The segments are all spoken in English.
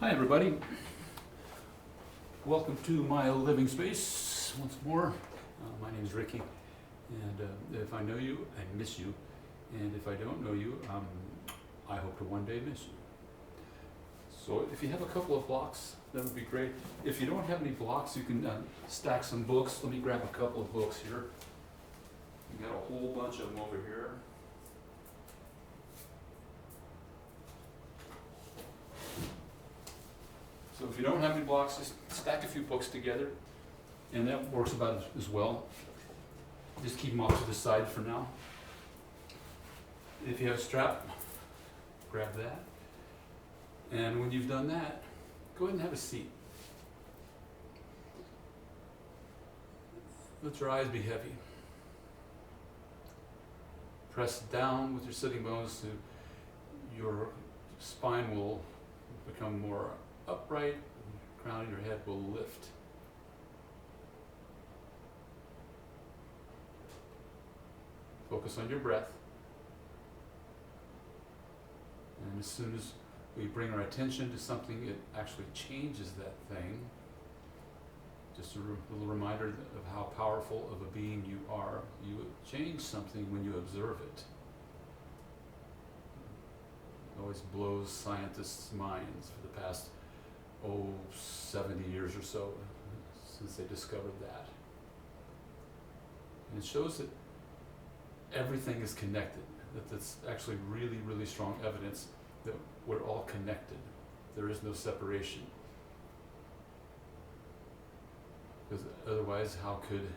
Hi everybody, welcome to my living space once more. My name is Ricky, and if I know you, I miss you, and if I don't know you, I hope to one day miss you. So if you have a couple of blocks, that would be great. If you don't have any blocks, you can stack some books. Let me grab a couple of books here. We got a whole bunch of them over here. So if you don't have any blocks, just stack a few books together, and that works about as well. Just keep them off to the side for now. If you have a strap, grab that. And when you've done that, go ahead and have a seat. Let your eyes be heavy. Press down with your sitting bones so your spine will become more upright, and the crown of your head will lift. Focus on your breath. And as soon as we bring our attention to something, it actually changes that thing. Just a little reminder of how powerful of a being you are. You change something when you observe it. It always blows scientists' minds for the past 70 years or so since they discovered that. And it shows that everything is connected, that that's actually really, really strong evidence that we're all connected. There is no separation. Because otherwise, how could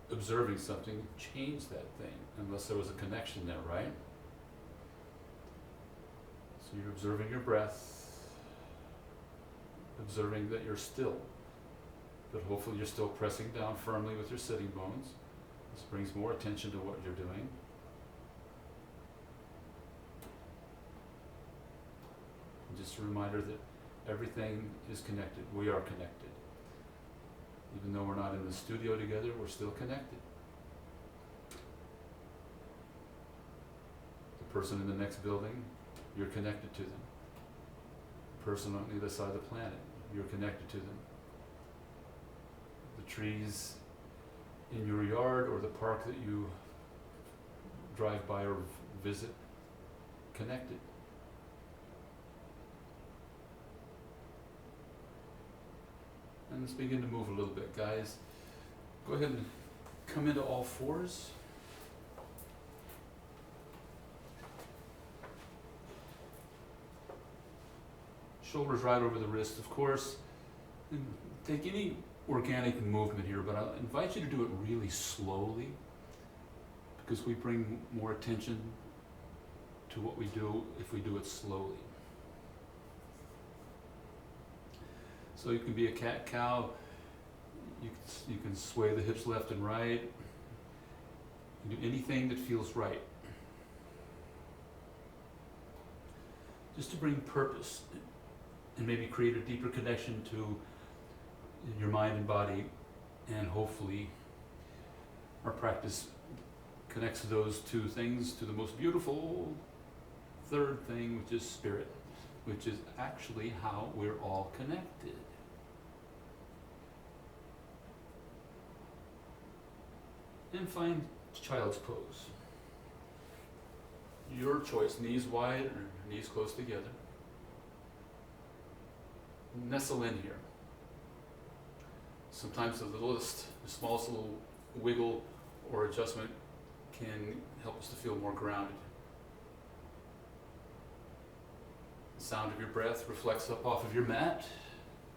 observing something change that thing unless there was a connection there, right? So you're observing your breath, observing that you're still, but hopefully you're still pressing down firmly with your sitting bones. This brings more attention to what you're doing. And just a reminder that everything is connected. We are connected. Even though we're not in the studio together, we're still connected. The person in the next building, you're connected to them. The person on the other side of the planet, you're connected to them. The trees in your yard or the park that you drive by or visit, connected. And let's begin to move a little bit, guys. Go ahead and come into all fours. Shoulders right over the wrist, of course. And take any organic movement here, but I'll invite you to do it really slowly because we bring more attention to what we do if we do it slowly. So you can be a cat-cow, you can sway the hips left and right, you can do anything that feels right. Just to bring purpose and maybe create a deeper connection to your mind and body, and hopefully our practice connects those two things to the most beautiful third thing, which is spirit, which is actually how we're all connected. And find child's pose. Your choice, knees wide or knees close together. Nestle in here. Sometimes the smallest little wiggle or adjustment can help us to feel more grounded. The sound of your breath reflects up off of your mat,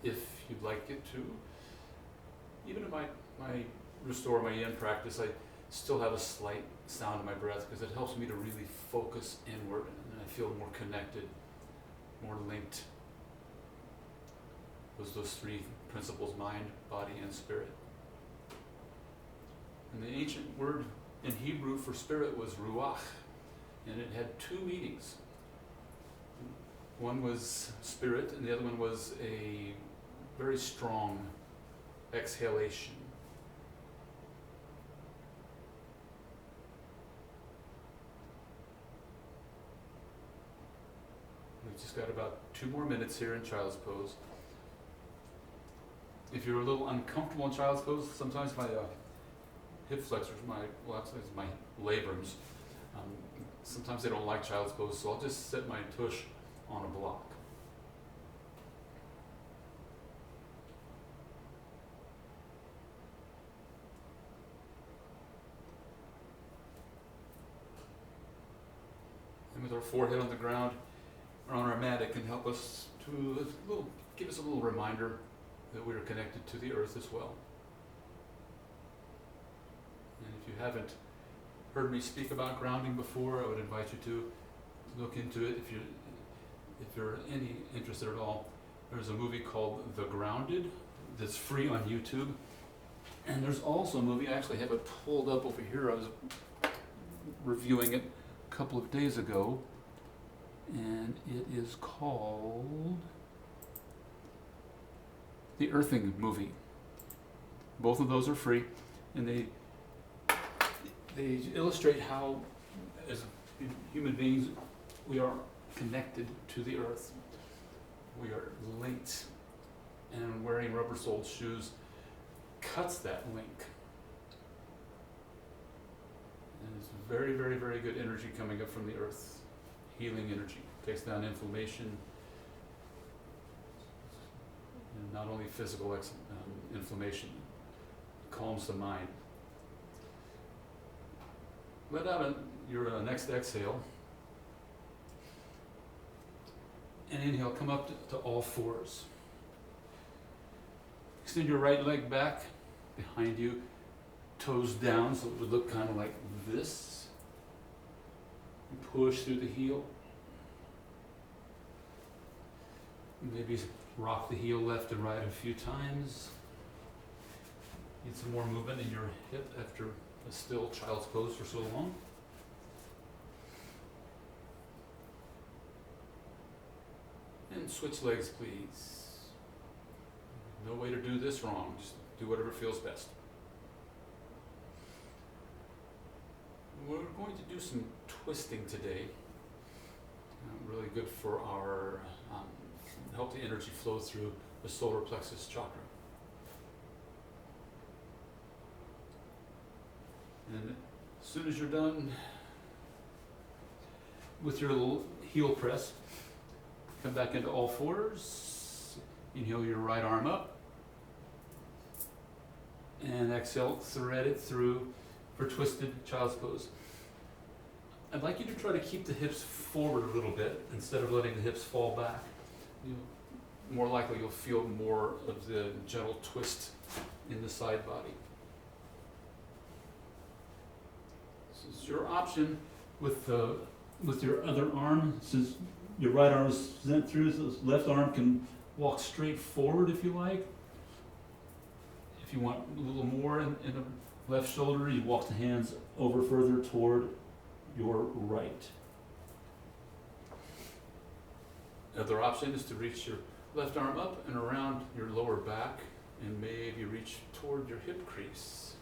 if you'd like it to. Even in my Restore My Yin practice, I still have a slight sound in my breath because it helps me to really focus inward and I feel more connected, more linked. Those three principles: mind, body, and spirit. And the ancient word in Hebrew for spirit was ruach, and it had two meanings. One was spirit, and the other one was a very strong exhalation. we've just got about 2 more minutes here in Child's Pose. If you're a little uncomfortable in Child's Pose, sometimes my hip flexors, actually it's my labrums, sometimes they don't like Child's Pose, so I'll just set my tush on a block. And with our forehead on the ground or on our mat, it can help us to give us a little reminder that we are connected to the earth as well. And if you haven't heard me speak about grounding before, I would invite you to look into it. If you're any interested at all, there's a movie called The Grounded that's free on YouTube. And there's also a movie, I actually have it pulled up over here. I was reviewing it a couple of days ago, and it is called The Earthing Movie. Both of those are free, and they illustrate how, as human beings, we are connected to the earth. We are linked, and wearing rubber-soled shoes cuts that link. And it's very, very, very good energy coming up from the earth. Healing energy. Takes down inflammation. And not only physical inflammation, calms the mind. Let out your next exhale. And inhale, come up to all fours. Extend your right leg back behind you, toes down, so it would look kind of like this. And push through the heel. Maybe rock the heel left and right a few times. Need some more movement in your hip after a still Child's Pose for so long. And switch legs, please. No way to do this wrong. Just do whatever feels best. We're going to do some twisting today. Really good for our help the energy flow through the solar plexus chakra. And as soon as you're done with your little heel press, come back into all fours. Inhale your right arm up. And exhale, thread it through for twisted Child's Pose. I'd like you to try to keep the hips forward a little bit instead of letting the hips fall back. More likely you'll feel more of the gentle twist in the side body. This is your option with your other arm. Since your right arm is sent through, so the left arm can walk straight forward if you like. If you want a little more in the left shoulder, you walk the hands over further toward your right. Other option is to reach your left arm up and around your lower back and maybe reach toward your hip crease.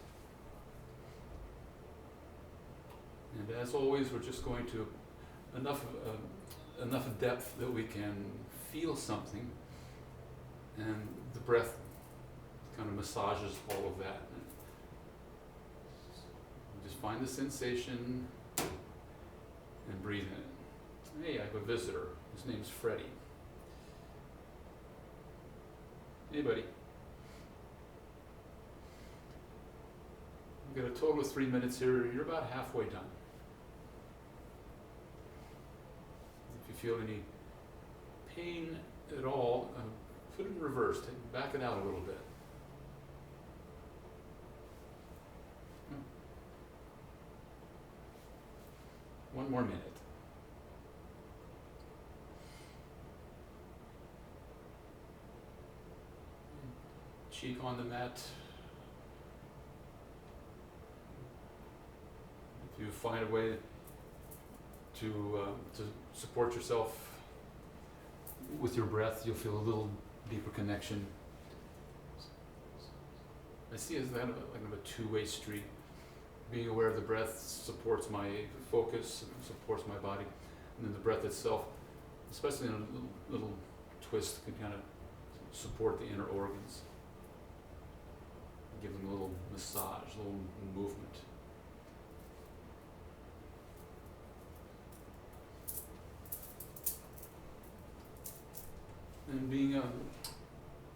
And as always, we're just going to enough depth that we can feel something, and the breath kind of massages all of that. Just find the sensation and breathe in. Hey, I have a visitor. His name's Freddie. Hey, buddy. We've got a total of 3 minutes here. You're about halfway done. If you feel any pain at all, put it in reverse. Back it out a little bit. One more minute. Cheek on the mat. If you find a way to support yourself with your breath, you'll feel a little deeper connection. I see it as kind of a two-way street. Being aware of the breath supports my focus, supports my body, and then the breath itself especially in a little twist, can kind of support the inner organs. Give them a little massage, a little movement. And being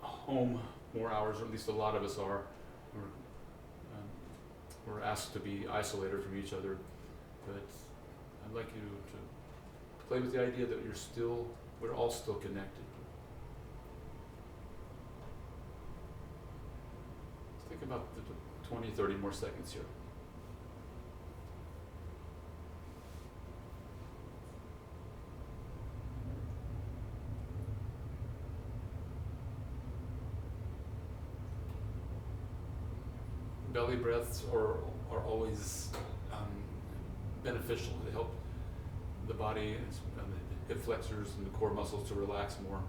home more hours, or at least a lot of us are, we're asked to be isolated from each other. But I'd like you to play with the idea that we're all still connected. Think about the 20, 30 more seconds here. Belly breaths are always beneficial. They help the body and the hip flexors and the core muscles to relax more.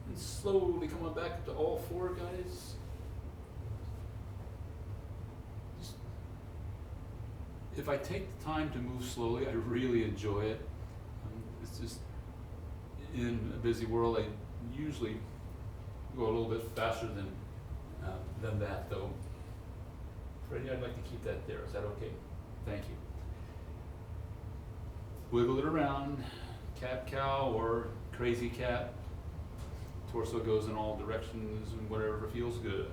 And slowly come on back up to all four, guys. If I take the time to move slowly, I really enjoy it. It's just, in a busy world, I usually go a little bit faster than that, though. Freddie, I'd like to keep that there. Is that okay? Thank you. Wiggle it around, cat-cow or crazy cat. Torso goes in all directions and whatever feels good.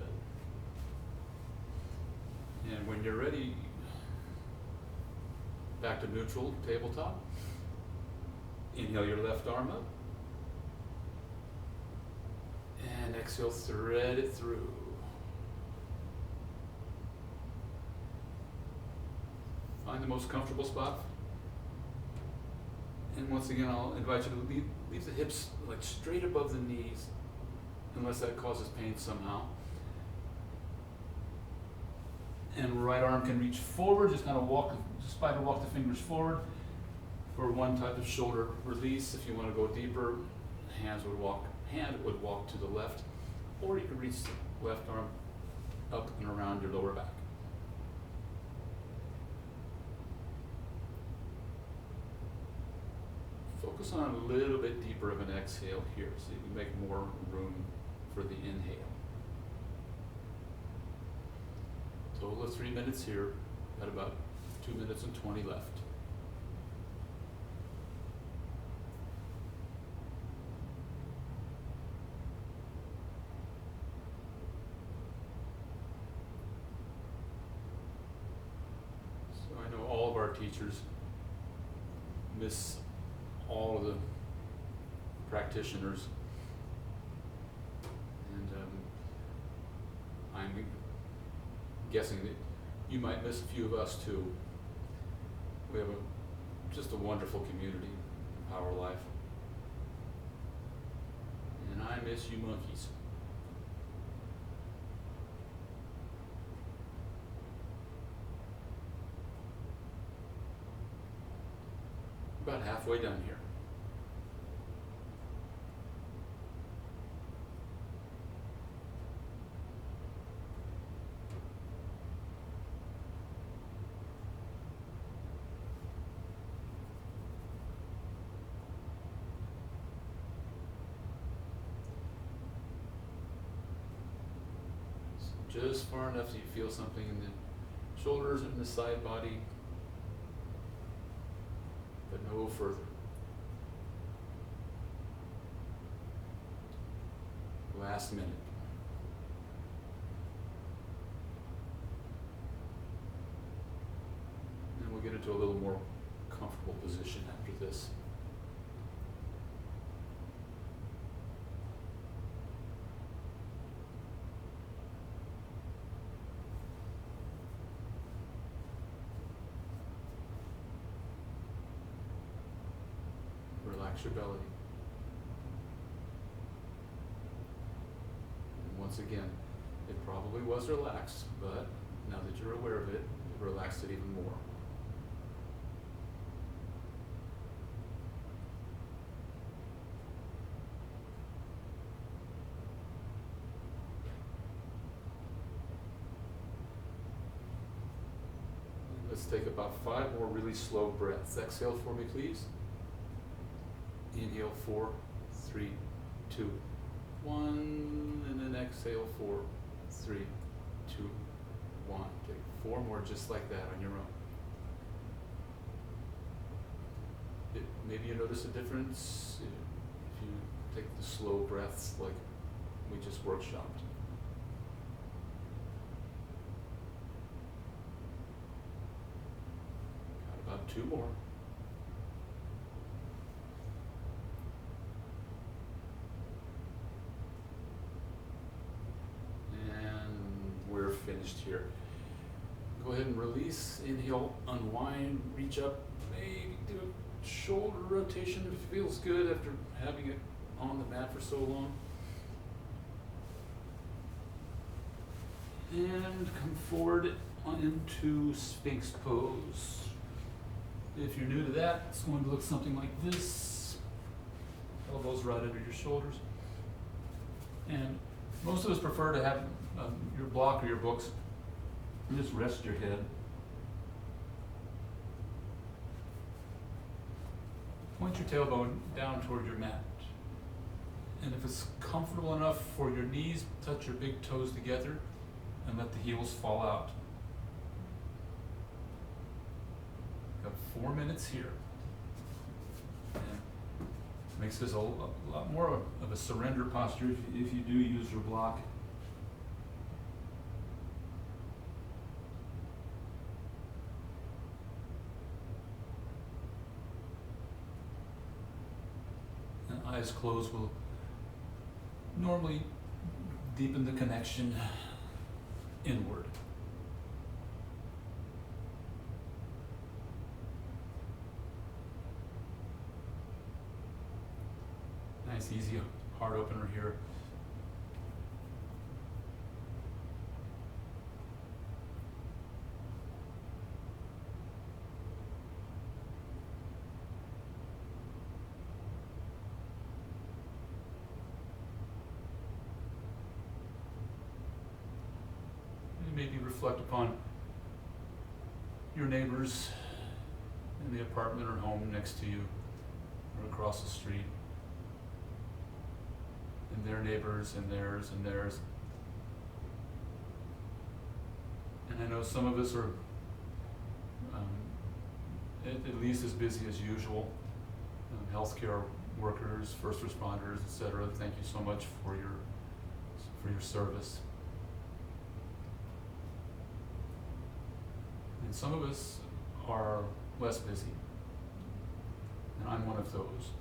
And when you're ready, back to neutral, tabletop. Inhale your left arm up. And exhale, thread it through. Find the most comfortable spot. And once again, I'll invite you to leave the hips like straight above the knees, unless that causes pain somehow. And right arm can reach forward, just kind of spider walk the fingers forward for one type of shoulder release. If you want to go deeper, hand would walk to the left, or you can reach the left arm up and around your lower back. Focus on a little bit deeper of an exhale here, so you can make more room for the inhale. Total of 3 minutes here, got about 2 minutes and 20 left. So I know all of our teachers miss all of the practitioners, and I'm guessing that you might miss a few of us too. We have just a wonderful community in Power Life, and I miss you monkeys. About halfway done here. Just far enough so you feel something in the shoulders and the side body, but no further. Last minute. And we'll get into a little more comfortable position after this. Relax your belly. And once again, it probably was relaxed, but now that you're aware of it, you've relaxed it even more. Let's take about 5 more really slow breaths. Exhale for me, please. Inhale, 4, 3, 2, 1, and then exhale, 4, 3, 2, 1. Take 4 more just like that on your own. Maybe you notice a difference if you take the slow breaths like we just workshopped. Got about 2 more. Finished here. Go ahead and release. Inhale, unwind, reach up, maybe do a shoulder rotation if it feels good after having it on the mat for so long. And come forward into Sphinx Pose. If you're new to that, it's going to look something like this. Elbows right under your shoulders. And most of us prefer to have your block or your books, and just rest your head. Point your tailbone down toward your mat. And if it's comfortable enough for your knees, touch your big toes together and let the heels fall out. Got 4 minutes here. And makes this a lot more of a surrender posture if you do use your block. Eyes closed will normally deepen the connection inward. Nice, easy heart opener here. Maybe reflect upon your neighbors in the apartment or home next to you or across the street, and their neighbors and theirs and theirs. And I know some of us are at least as busy as usual. Healthcare workers, first responders, etc. Thank you so much for your service. And some of us are less busy, and I'm one of those.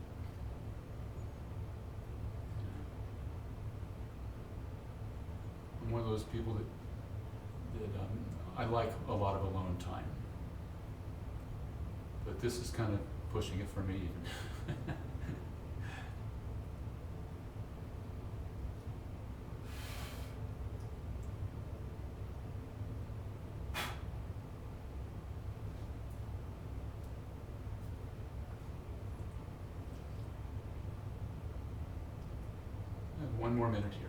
I'm one of those people that I like a lot of alone time, but this is kind of pushing it for me even. One more minute here.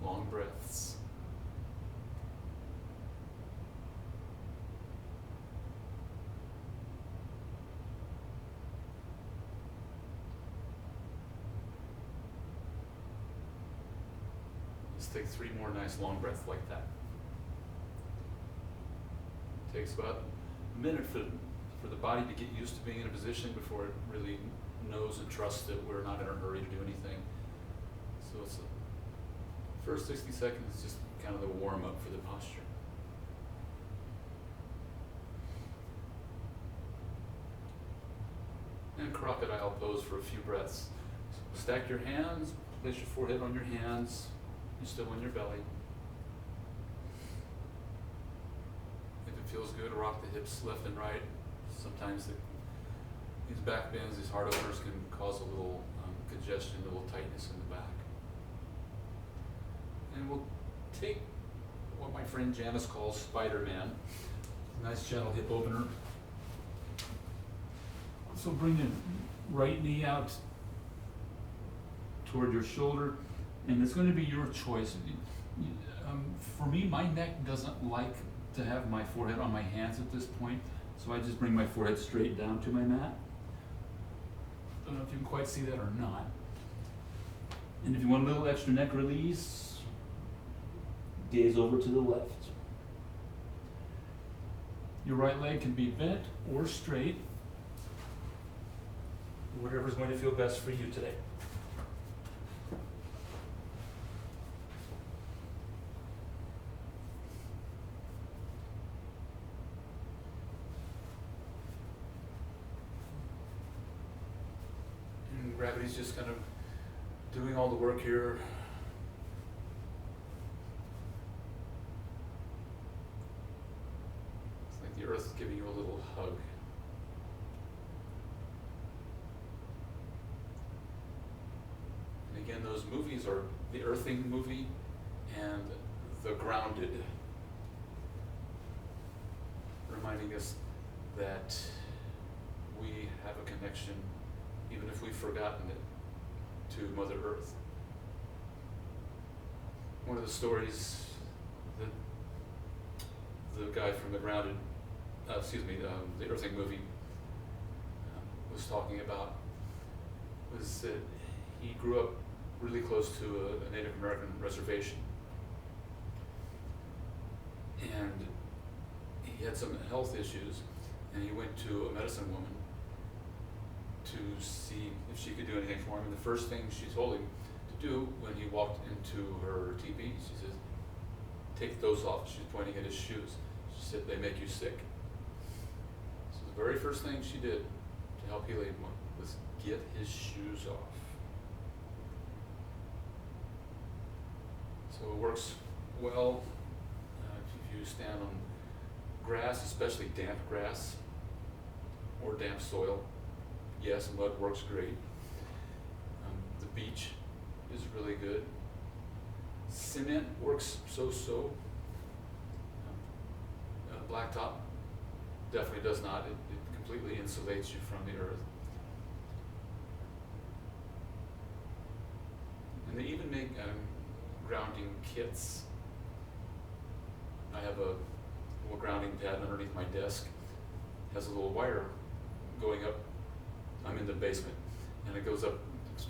Long breaths. Let's take 3 more nice long breaths like that. It takes about a minute for the body to get used to being in a position before it really knows and trusts that we're not in a hurry to do anything. So it's the first 60 seconds is just kind of the warm up for the posture. And crocodile pose for a few breaths. Stack your hands, place your forehead on your hands. You're still in your belly. If it feels good, rock the hips left and right. Sometimes these back bends, these heart openers can cause a little congestion, a little tightness in the back. And we'll take what my friend Janice calls Spider-Man. Nice gentle hip opener. So bring your right knee out toward your shoulder, and it's going to be your choice. For me, my neck doesn't like to have my forehead on my hands at this point, so I just bring my forehead straight down to my mat. Don't know if you can quite see that or not. And if you want a little extra neck release, gaze over to the left. Your right leg can be bent or straight, whatever's going to feel best for you today. And gravity's just kind of doing all the work here. It's like the earth is giving you a little hug. And again, those movies are the Earthing movie and the Grounded, reminding us that we have a connection, even if we've forgotten it, to Mother Earth. One of the stories that the guy from the Grounded, the Earthing movie was talking about was that he grew up really close to a Native American reservation. And he had some health issues, and he went to a medicine woman to see if she could do anything for him. And the first thing she told him to do when he walked into her teepee, she said, "Take those off." She's pointing at his shoes. She said, "They make you sick." So the very first thing she did to help heal him was get his shoes off. So it works well if you stand on grass, especially damp grass or damp soil. Yes, mud works great. The beach is really good. Cement works so-so. Blacktop definitely does not. It completely insulates you from the earth. And they even make grounding kits. I have a little grounding pad underneath my desk. It has a little wire going up. I'm in the basement, and it goes up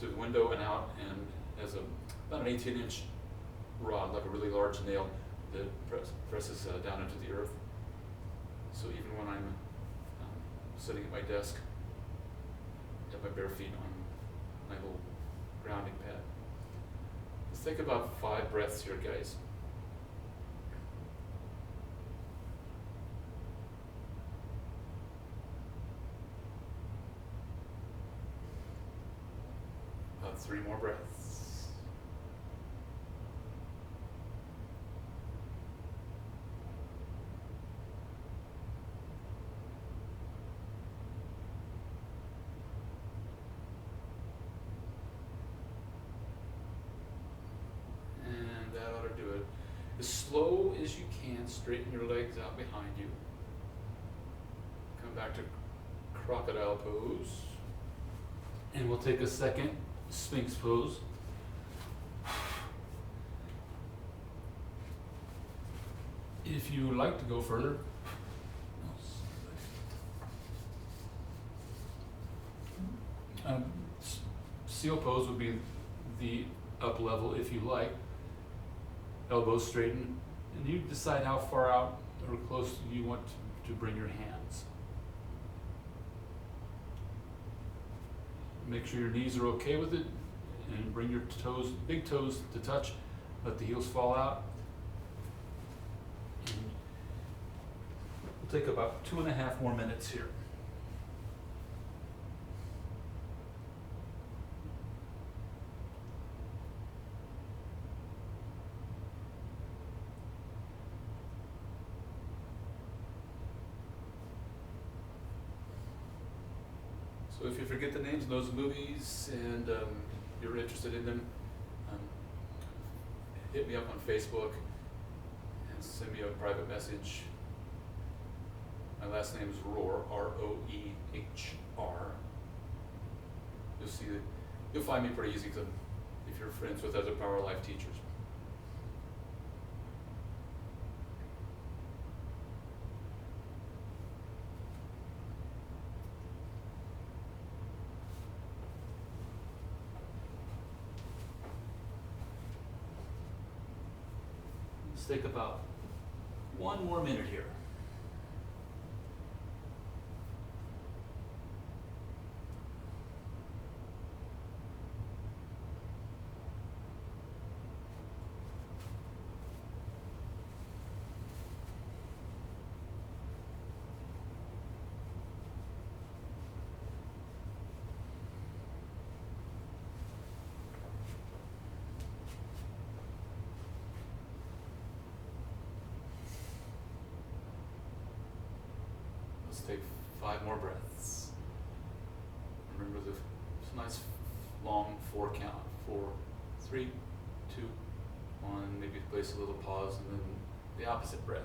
to the window and out, and has about an 18-inch rod, like a really large nail, that presses down into the earth. So even when I'm sitting at my desk, I have my bare feet on my little grounding pad. Let's take about 5 breaths here, guys. About 3 more breaths. And that ought to do it. As slow as you can, straighten your legs out behind you. Come back to Crocodile Pose. And we'll take a second Sphinx Pose. If you would like to go further, Seal Pose would be the up level if you like. Elbows straighten, and you decide how far out or close you want to bring your hands. Make sure your knees are okay with it, and bring your toes, big toes to touch. Let the heels fall out. And we'll take about 2.5 more minutes here. So if you forget the names of those movies and you're interested in them, hit me up on Facebook. and send me a private message. My last name is Rohr, R-O-E-H-R. You'll see that you'll find me pretty easy if you're friends with other Power Life teachers. Let's take about 1 more minute here. Let's take 5 more breaths. Remember the nice long 4 count. 4, 3, 2, 1. Maybe place a little pause and then the opposite breath.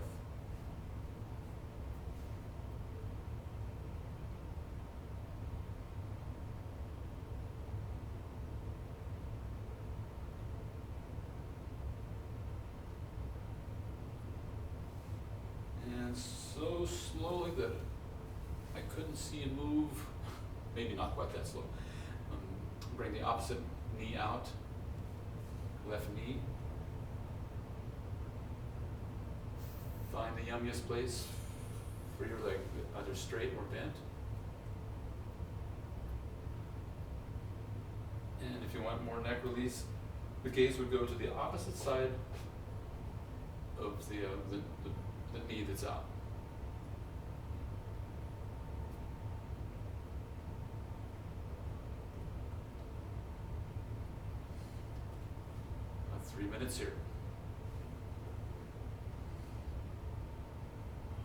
And so slowly that I couldn't see you move, maybe not quite that slow. Bring the opposite knee out, left knee. Find the yummiest place for your leg, either straight or bent. And if you want more neck release, the gaze would go to the opposite side of the knee that's out. About 3 minutes here.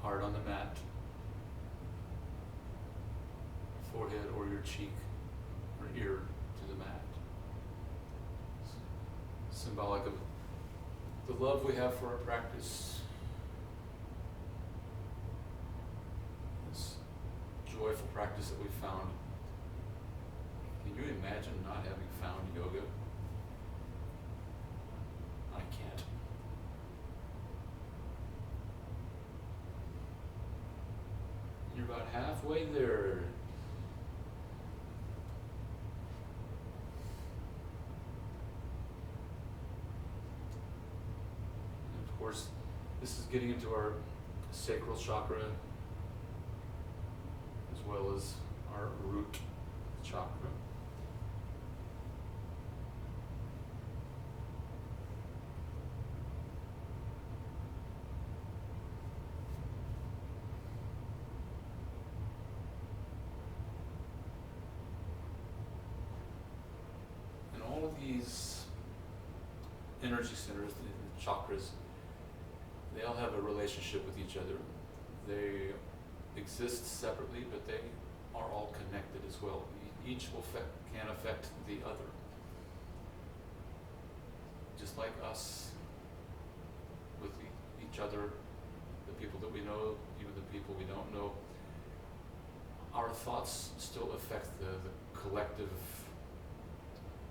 Heart on the mat, forehead or your cheek or ear to the mat. Symbolic of the love we have for our practice. This joyful practice that we found. Can you imagine not having found yoga? I can't. You're about halfway there. And of course, this is getting into our Sacral Chakra as well as our root chakra. All of these energy centers, the chakras, they all have a relationship with each other. They exist separately, but they are all connected as well. Each can affect the other. Just like us with each other, the people that we know, even the people we don't know, our thoughts still affect the collective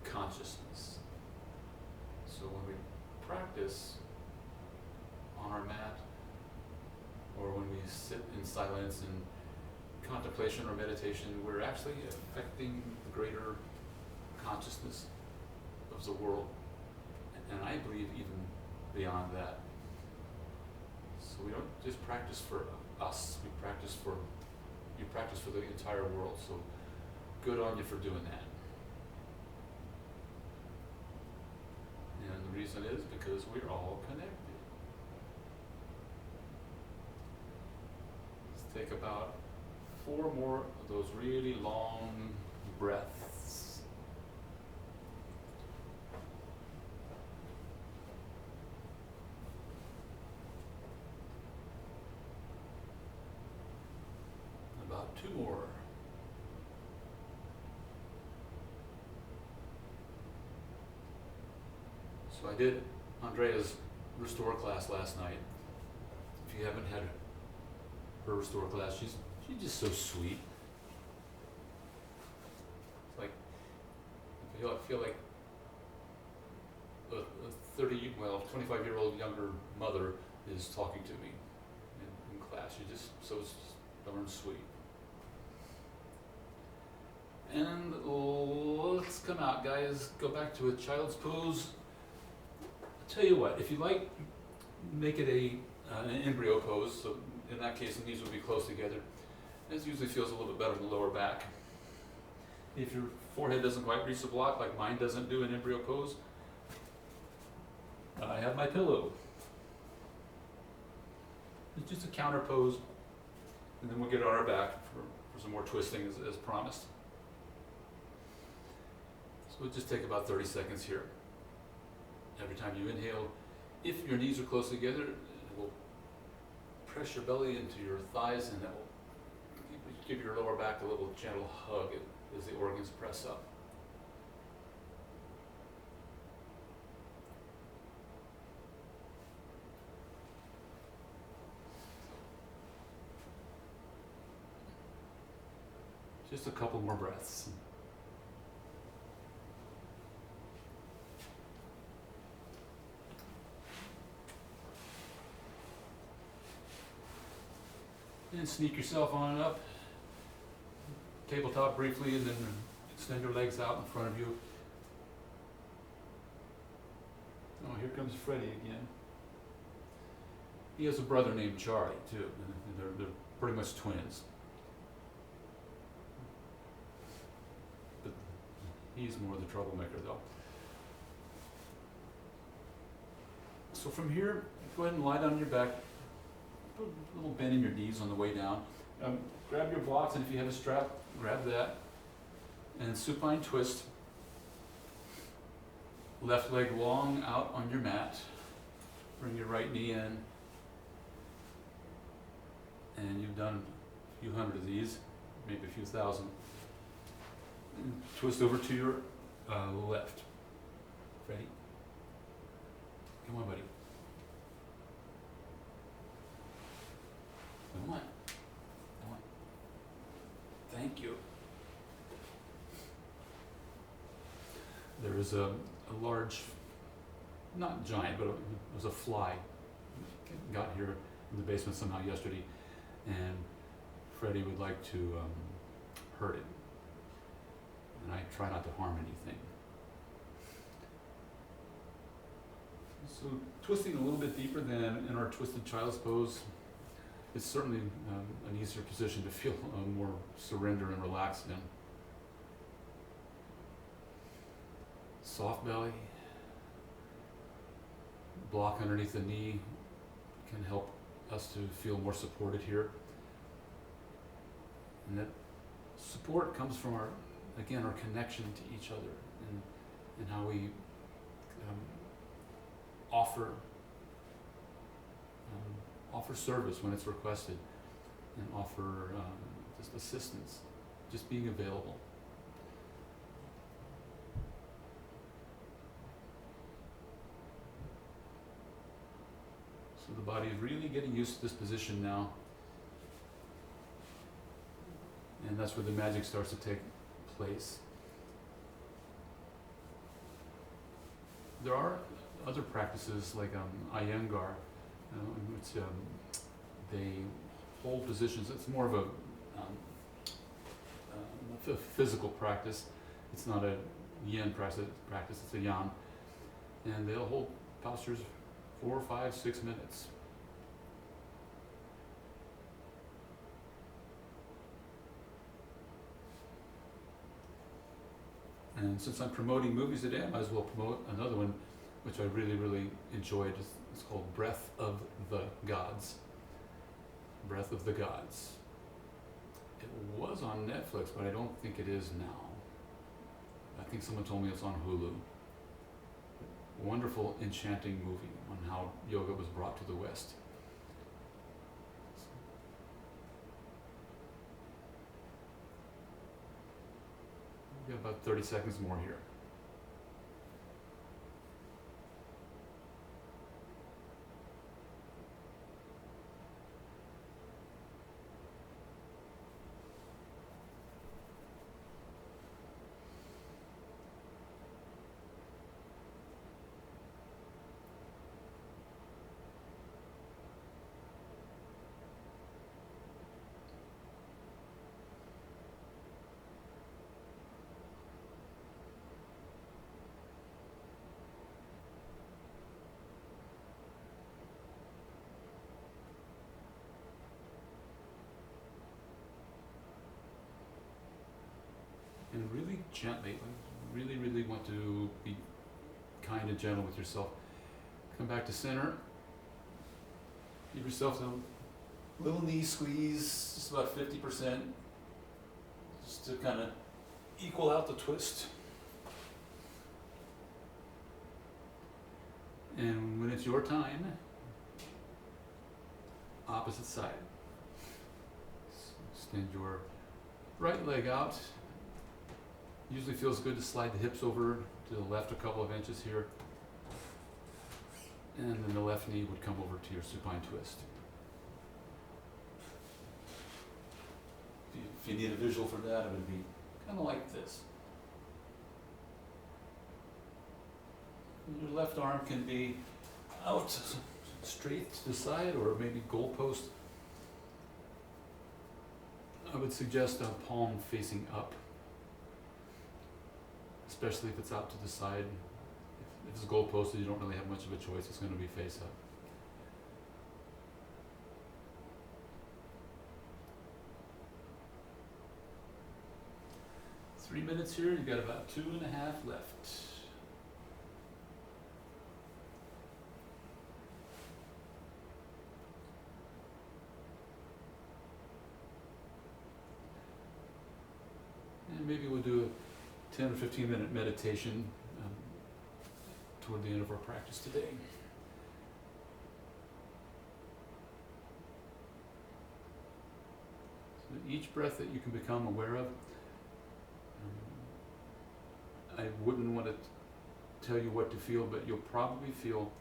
consciousness. So when we practice on our mat, or when we sit in silence and contemplation or meditation, we're actually affecting the greater consciousness of the world, and I believe even beyond that. So we don't just practice for us, you practice for the entire world. So good on you for doing that. And the reason is because we're all connected. Let's take about 4 more of those really long breaths. About 2 more. So I did Andrea's Restore class last night, if you haven't had her restore class, she's just so sweet. It's like, I feel like a 25-year-old younger mother is talking to me in class. She's just so darn sweet. And let's come out, guys. Go back to a child's pose. I'll tell you what, if you like, make it an embryo pose. So in that case, the knees will be close together. This usually feels a little bit better in the lower back. If your forehead doesn't quite reach the block, like mine doesn't do in embryo pose, I have my pillow. It's just a counter pose, and then we'll get on our back for some more twisting as promised. So we'll just take about 30 seconds here. Every time you inhale, if your knees are close together, it will press your belly into your thighs, and that will give your lower back a little gentle hug as the organs press up. Just a couple more breaths. And sneak yourself on up. Tabletop briefly, and then extend your legs out in front of you. Oh, here comes Freddie again. He has a brother named Charlie, too. And they're pretty much twins. But he's more the troublemaker, though. So from here, go ahead and lie down on your back. Put a little bend in your knees on the way down. Grab your blocks, and if you have a strap, grab that. And supine twist. Left leg long out on your mat. Bring your right knee in. And you've done a few hundred of these, maybe a few thousand. And twist over to your left. Ready? Come on, buddy. Come on. Come on. Thank you. There is a large, not giant, but it was a fly. Got here in the basement somehow yesterday, and Freddie would like to hurt it. And I try not to harm anything. So twisting a little bit deeper than in our twisted child's pose, it's certainly an easier position to feel more surrender and relaxed in. Soft belly, block underneath the knee can help us to feel more supported here. And that support comes from our connection to each other and how we offer service when it's requested, and offer just assistance, just being available. So the body is really getting used to this position now, and that's where the magic starts to take place. There are other practices like Iyengar, in which they hold positions. It's more of a physical practice. It's not a yin practice, it's a yang. And they'll hold postures 4, 5, 6 minutes. And since I'm promoting movies today, I might as well promote another one, which I really, really enjoyed. It's called Breath of the Gods. Breath of the Gods. It was on Netflix, but I don't think it is now. I think someone told me it's on Hulu. Wonderful, enchanting movie on how yoga was brought to the West. We've got about 30 seconds more here. and really gently, like really, really want to be kind and gentle with yourself. Come back to center. Give yourself a little knee squeeze, just about 50%, just to kind of equal out the twist. And when it's your time, opposite side. Extend your right leg out. Usually feels good to slide the hips over to the left a couple of inches here. And then the left knee would come over to your supine twist. If you need a visual for that, it would be kind of like this. Your left arm can be out straight to the side or maybe goalpost. I would suggest a palm facing up, especially if it's out to the side. If it's goalposted, you don't really have much of a choice. It's going to be face up. Three minutes here. You've got about 2.5 left. And maybe we'll do a 10 or 15 minute meditation toward the end of our practice today. So each breath that you can become aware of, I wouldn't want to tell you what to feel, but you'll probably feel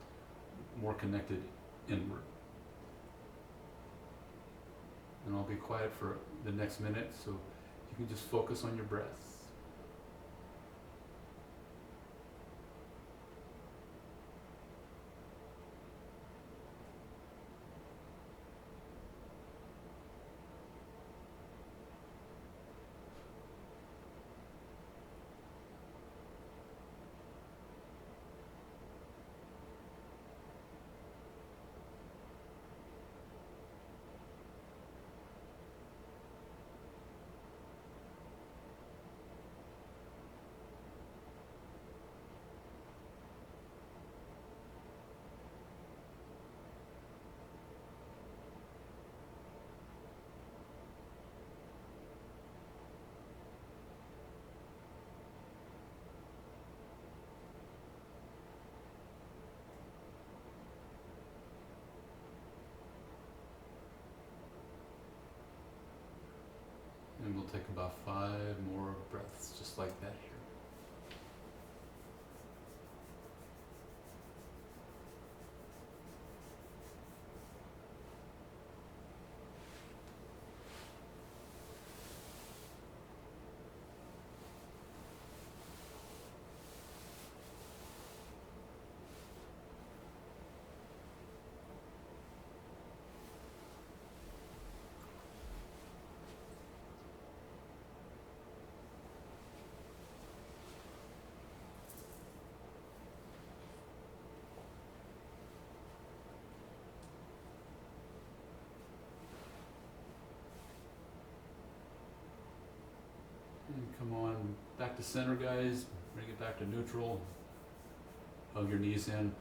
more connected inward. And I'll be quiet for the next minute, so you can just focus on your breath. And we'll take about 5 more breaths, just like that here. And come on back to center, guys. Bring it back to neutral. Hug your knees in.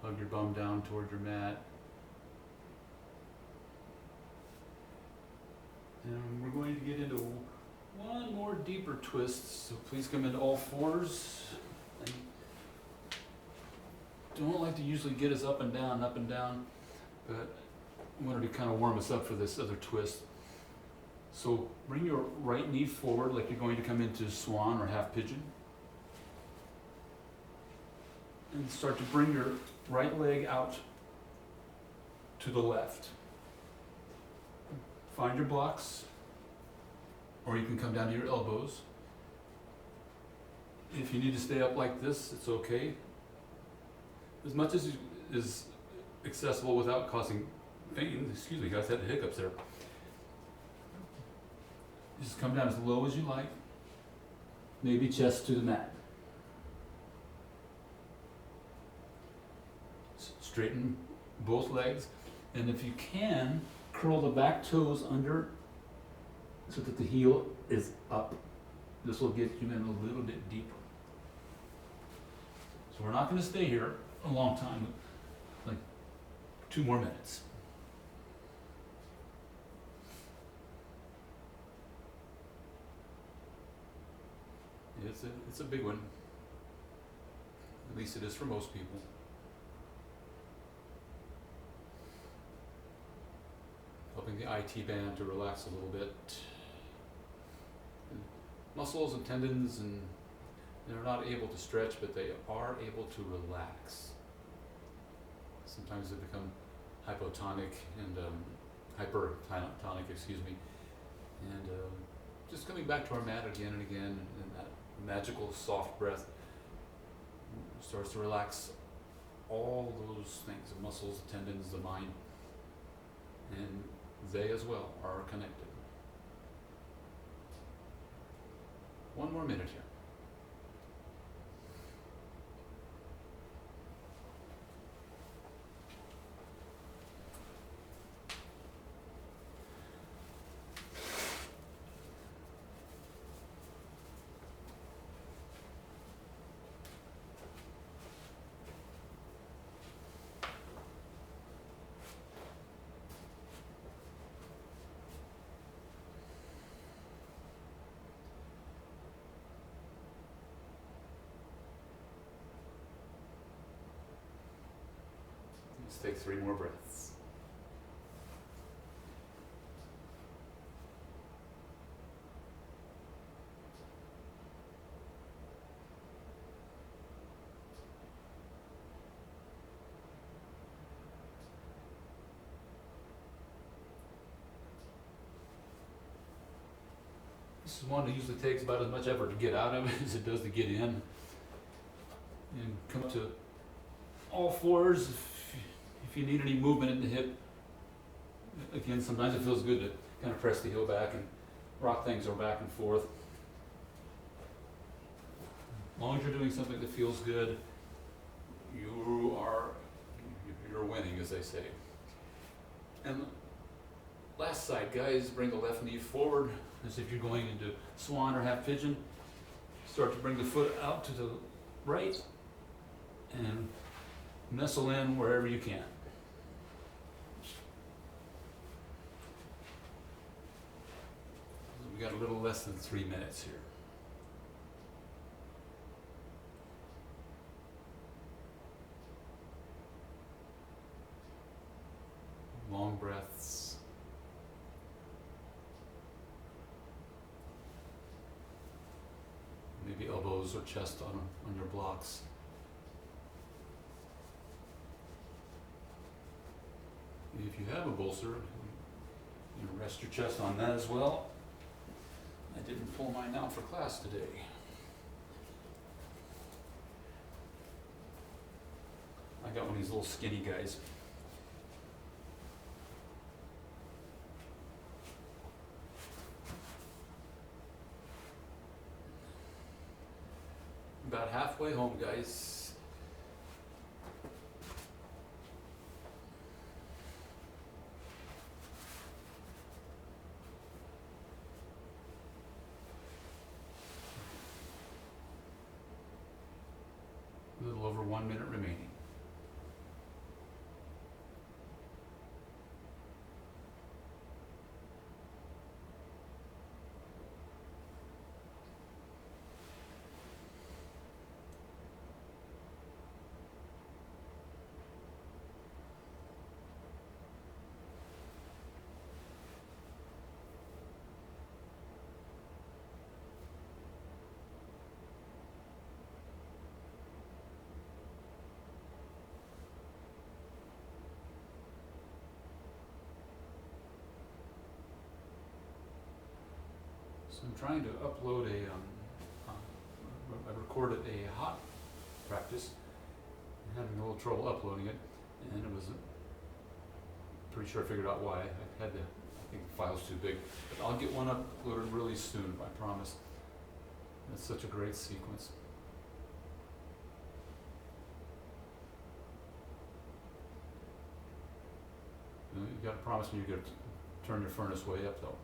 Hug your bum down toward your mat. And we're going to get into one more deeper twist. So please come into all fours. I don't like to usually get us up and down, but I wanted to kind of warm us up for this other twist. So bring your right knee forward like you're going to come into swan or half pigeon. And start to bring your right leg out to the left. Find your blocks, or you can come down to your elbows. If you need to stay up like this, it's okay. As much as is accessible without causing pain. Excuse me, guys, I had the hiccups there. Just come down as low as you like. Maybe chest to the mat. Straighten both legs. And if you can, curl the back toes under so that the heel is up. This will get you in a little bit deeper. So we're not going to stay here a long time, like 2 more minutes. It's a big one. At least it is for most people. Helping the IT band to relax a little bit. And muscles and tendons, and they're not able to stretch, but they are able to relax. Sometimes they become hypotonic and hypertonic, excuse me. And just coming back to our mat again and again, and that magical soft breath starts to relax all those things, the muscles, the tendons, the mind, and they as well are connected. 1 more minute here. Let's take 3 more breaths. This is one that usually takes about as much effort to get out of as it does to get in. And come up to all fours. If you need any movement in the hip, again, sometimes it feels good to kind of press the heel back and rock things back and forth. As long as you're doing something that feels good, you're winning, as they say. And last side, guys, bring the left knee forward as if you're going into swan or half pigeon. Start to bring the foot out to the right and nestle in wherever you can. We got a little less than 3 minutes here. Long breaths. Maybe elbows or chest on your blocks. If you have a bolster, you can rest your chest on that as well. I didn't pull mine out for class today. I got one of these little skinny guys. About halfway home, guys. A little over 1 minute remaining. So I'm trying to upload I recorded a hot practice, having a little trouble uploading it, and it was pretty sure I figured out why. I think the file's too big. But I'll get one uploaded really soon, I promise. It's such a great sequence. You gotta promise me you're gonna turn your furnace way up though.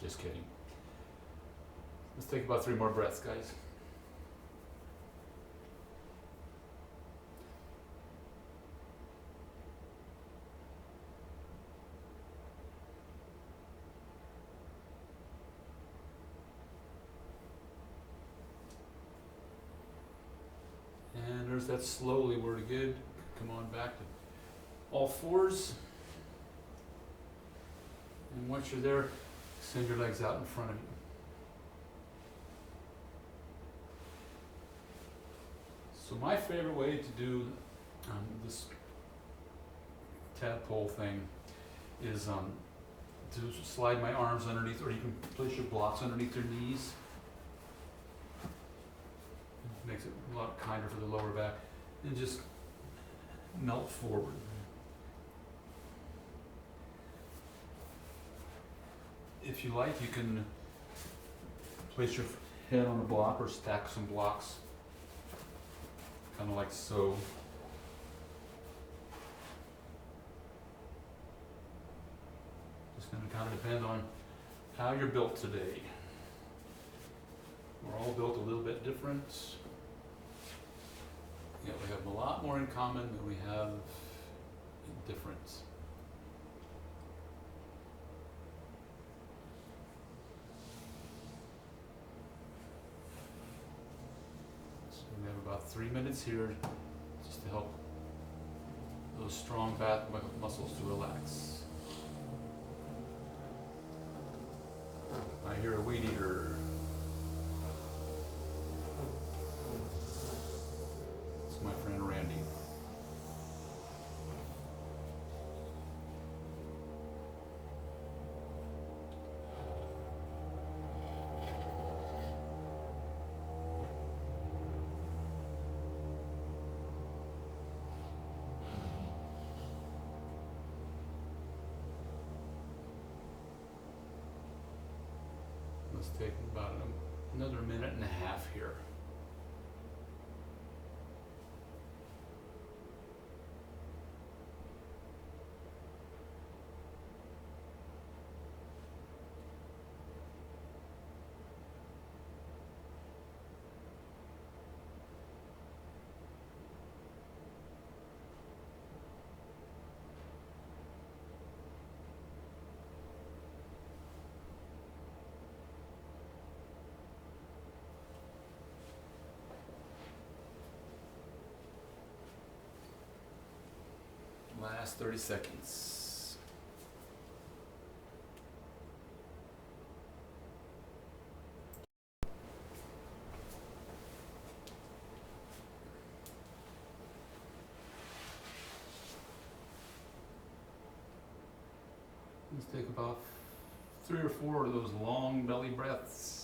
Just kidding. Let's take about 3 more breaths, guys. And there's that slowly word again. Come on back to all fours. And once you're there, send your legs out in front of you. So my favorite way to do this tadpole thing is to slide my arms underneath, or you can place your blocks underneath your knees. Makes it a lot kinder for the lower back. And just melt forward. If you like, you can place your head on a block or stack some blocks, kind of like so. Just going to kind of depend on how you're built today. We're all built a little bit different. Yet we have a lot more in common than we have in difference. So we have about 3 minutes here just to help those strong back muscles to relax. I hear a weed eater. It's my friend Randy. Let's take about another minute and a half here. Last 30 seconds. Let's take about 3 or 4 of those long belly breaths.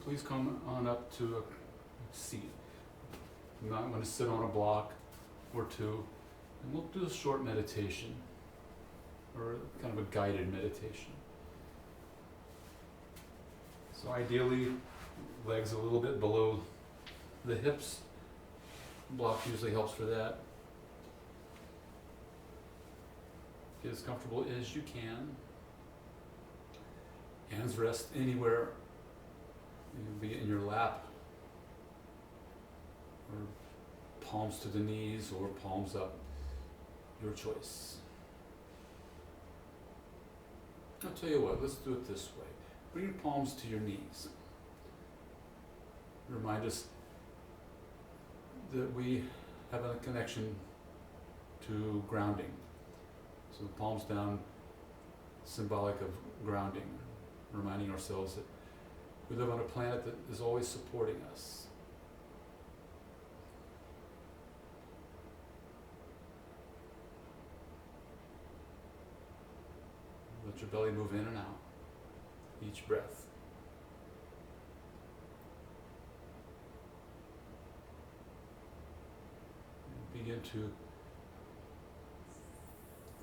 Please come on up to a seat. You might want to sit on a block or two, and we'll do a short meditation, or kind of a guided meditation. So ideally, legs a little bit below the hips. Block usually helps for that. Get as comfortable as you can. Hands rest anywhere. You can be in your lap, or palms to the knees, or palms up, your choice. I'll tell you what, let's do it this way. Bring your palms to your knees. Remind us that we have a connection to grounding. So the palms down, symbolic of grounding, reminding ourselves that we live on a planet that is always supporting us. Let your belly move in and out, each breath. And begin to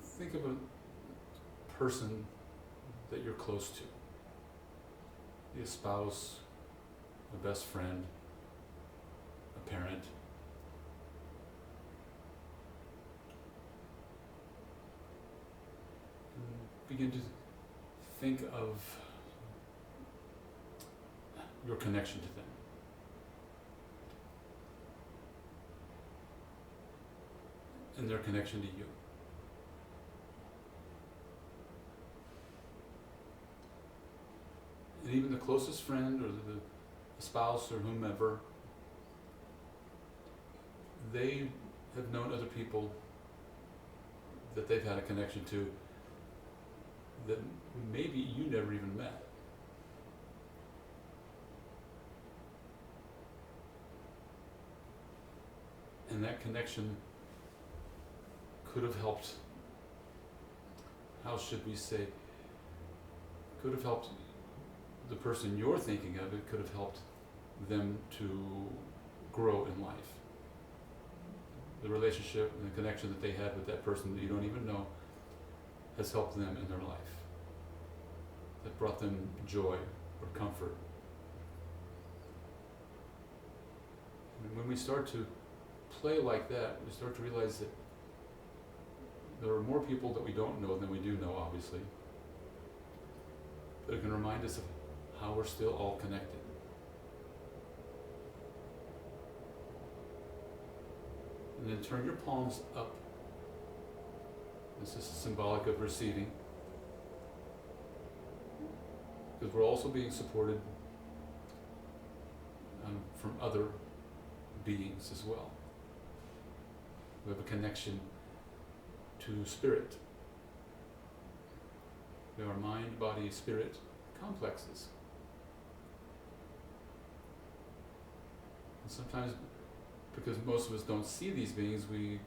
think of person that you're close to. Be a spouse, a best friend, a parent. And begin to think of your connection to them. And their connection to you. And even the closest friend or the spouse or whomever, they have known other people that they've had a connection to that maybe you never even met. And that connection could have helped, how should we say, could have helped the person you're thinking of, it could have helped them to grow in life. The relationship and the connection that they had with that person that you don't even know has helped them in their life. That brought them joy or comfort. And when we start to play like that, we start to realize that there are more people that we don't know than we do know, obviously. But it can remind us of how we're still all connected. And then turn your palms up. This is symbolic of receiving. Because we're also being supported from other beings as well. We have a connection to spirit. We are mind, body, spirit complexes. And sometimes, because most of us don't see these beings, we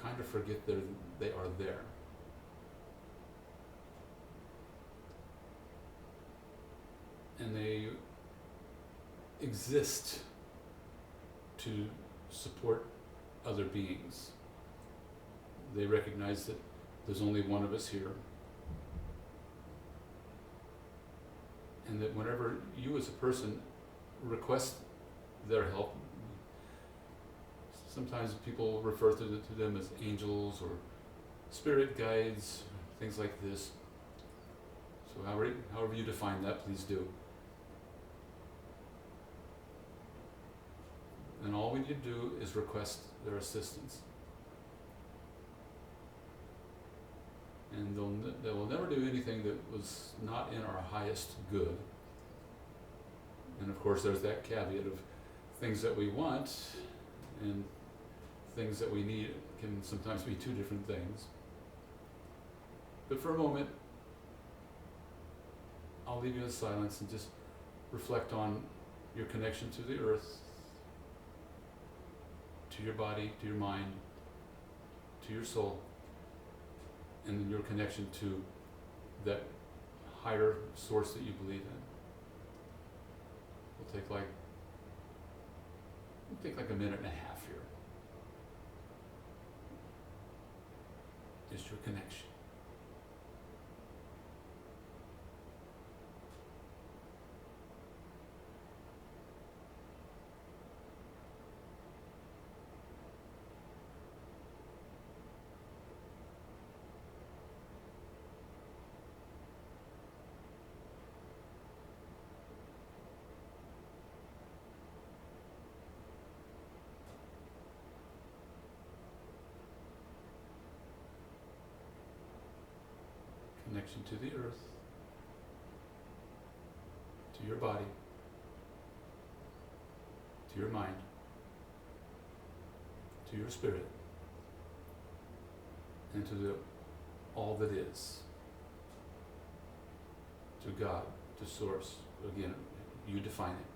kind of forget they are there. And they exist to support other beings. They recognize that there's only one of us here. And that whenever you as a person request their help, sometimes people refer to them as angels or spirit guides, things like this. So however you define that, please do. And all we need to do is request their assistance. And they will never do anything that was not in our highest good. And of course there's that caveat of things that we want and things that we need can sometimes be two different things. But for a moment, I'll leave you in silence and just reflect on your connection to the earth, to your body, to your mind, to your soul, and then your connection to that higher source that you believe in. We'll take like a minute and a half here. Just your connection. Connection to the earth, to your body, to your mind, to your spirit, and to all that is, to God, to Source. Again, you define it.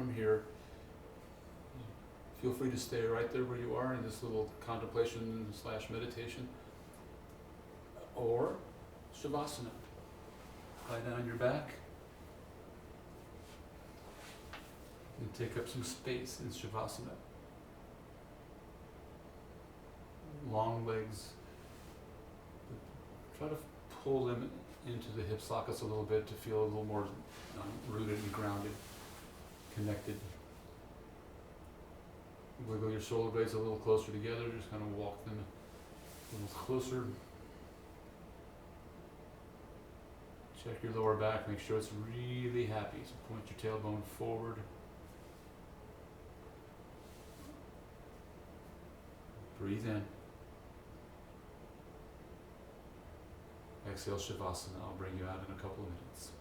from here. Feel free to stay right there where you are in this little contemplation / meditation. Or Shavasana. Lie down on your back and take up some space in Shavasana. Long legs. Try to pull them into the hip sockets a little bit to feel a little more rooted and grounded, connected. Wiggle your shoulder blades a little closer together, just kind of walk them a little closer. Check your lower back, make sure it's really happy. So point your tailbone forward. Breathe in. Exhale Shavasana. I'll bring you out in a couple of minutes.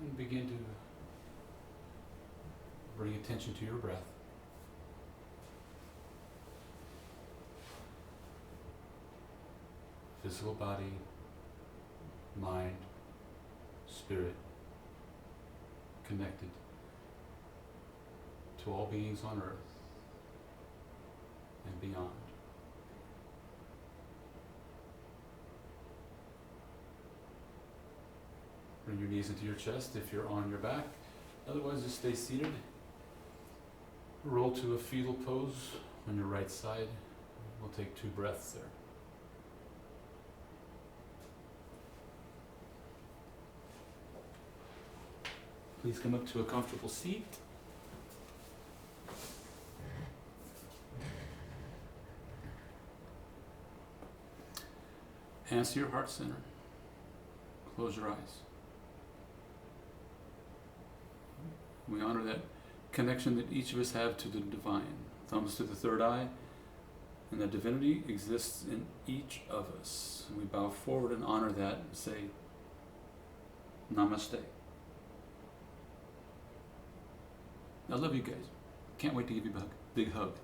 And begin to bring attention to your breath. Physical body, mind, spirit, connected to all beings on earth and beyond. Bring your knees into your chest if you're on your back. Otherwise, just stay seated. Roll to a fetal pose on your right side. We'll take 2 breaths there. Please come up to a comfortable seat. Hands to your heart center. Close your eyes. We honor that connection that each of us have to the divine. Thumbs to the third eye, and that divinity exists in each of us. And we bow forward and honor that and say, Namaste. I love you guys. Can't wait to give you a big hug.